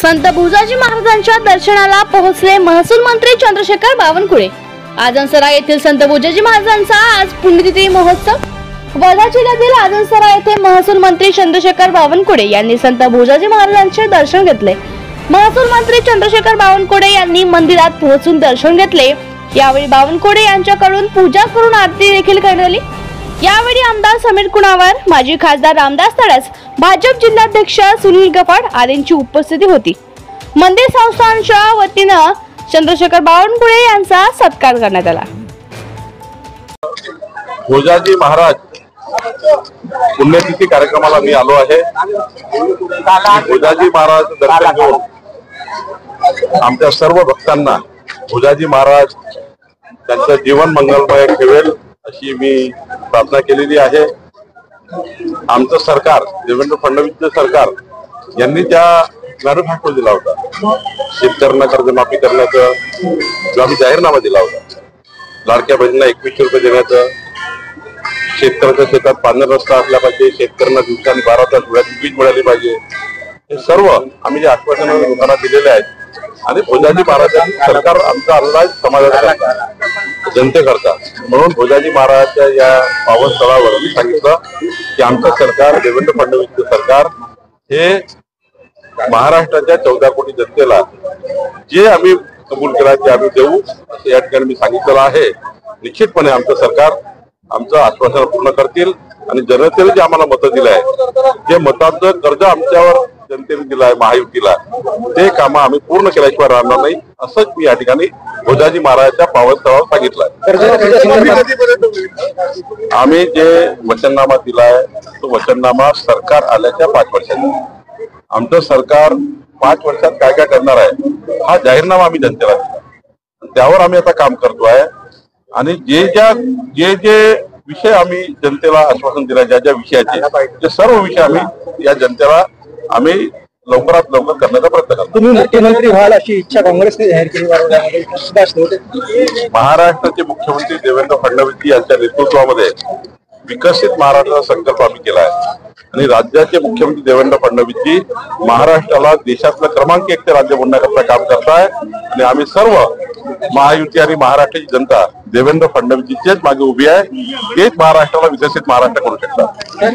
संत भुजाजी महाराजांच्या दर्शनाला पोहोचले महसूल मंत्री चंद्रशेखर बावनकुळे। आजनसरा येथील संत भुजाजी महाराजांचा आज पुण्यतिथी महोत्सव। वर्धा जिल्ह्यातील आजनसरा येथे महसूल मंत्री चंद्रशेखर बावनकुळे यांनी संत भुजाजी महाराजांचे दर्शन घेतले। महसूल मंत्री चंद्रशेखर बावनकुळे यांनी मंदिरात पोहोचून दर्शन घेतले। यावेळी बावनकुळे यांच्याकडून पूजा करून आरती देखील करण्यात आली। यावेळी आमदार समीर कुणावर, माजी खासदार रामदास तडस, भाजप जिल्हाध्यक्ष सुनील गफाड आदींची उपस्थिती होती। मंदिर संस्थानच्या वतीनं चंद्रशेखर बावनकुळे यांचा सत्कार करण्यात आला। भुजाजी महाराज पुण्यतिथी कार्यक्रमाला मी आलो आहे। भुजाजी महाराज दर्शन घेऊन आमच्या सर्व भक्तांना भुजाजी महाराज त्यांचं जीवन मंगलमय ठेवेल अशी मी प्रार्थना केलेली आहे। आमचं सरकार, देवेंद्र फडणवीस सरकार यांनी त्या मॅनिफेस्टो दिला होता, शेतकऱ्यांना कर्जमाफी करण्याचा जो आम्ही जाहीरनामा दिला होता, लाडक्या बहिणींना 2100 रुपये देण्याचं, शेतकऱ्याच्या शेतात पाणी रस्ता असला पाहिजे, शेतकऱ्यांना दिवसांनी 12 तास वेळाची वीज मिळाली पाहिजे, हे सर्व आम्ही जे आश्वासन लोकांना दिलेले आहेत। आणि भुजाजी महाराजांनी सरकार आमचा अंदाज समाजाचा जनतेकरता, म्हणून भुजाजी महाराजांच्या या पावन स्थळावर मी सांगितलं की आमचं सरकार, देवेंद्र फडणवीस सरकार हे महाराष्ट्राच्या 14 कोटी जनतेला जे आम्ही कबूल केला ते आम्ही देऊ असं या ठिकाणी मी सांगितलेलं आहे। निश्चितपणे आमचं सरकार आमचं आश्वासन पूर्ण करतील आणि जनतेने जे आम्हाला मतं दिलं आहे, जे मतांचं कर्ज आमच्यावर जनतेने दिलं आहे महायुतीला, ते कामं आम्ही पूर्ण केल्याशिवाय राहणार नाही असंच मी या ठिकाणी भुजाजी महाराजांच्या पावन स्थळावर सांगितलं आहे। आम्ही जे वचननामा दिला आहे तो वचननामा सरकार आल्याच्या 5 वर्षात, आमचं सरकार 5 वर्षात काय काय करणार आहे हा जाहीरनामा आम्ही जनतेला दिला, त्यावर आम्ही आता काम करतोय। आणि जे विषय आम्ही जनतेला आश्वासन दिलं, ज्या विषयाचे ते सर्व विषय आम्ही या जनतेला आम्ही लवकरात लवकर करण्याचा प्रयत्न करतो। तुम्ही मुख्यमंत्री व्हाल अशी इच्छा काँग्रेसने जाहीर केली। महाराष्ट्राचे मुख्यमंत्री देवेंद्र फडणवीस यांच्या नेतृत्वामध्ये विकसित महाराष्ट्राचा संकल्प आम्ही केला आहे आणि राज्याचे मुख्यमंत्री देवेंद्र फडणवीसजी महाराष्ट्राला देशातलं क्रमांक 1 राज्य बनवण्याकरता काम करताय। आणि आम्ही सर्व महायुती आणि महाराष्ट्राची जनता देवेंद्र फडणवीसजीचेच मागे उभी आहे। तेच महाराष्ट्राला विकसित महाराष्ट्र करू शकतात।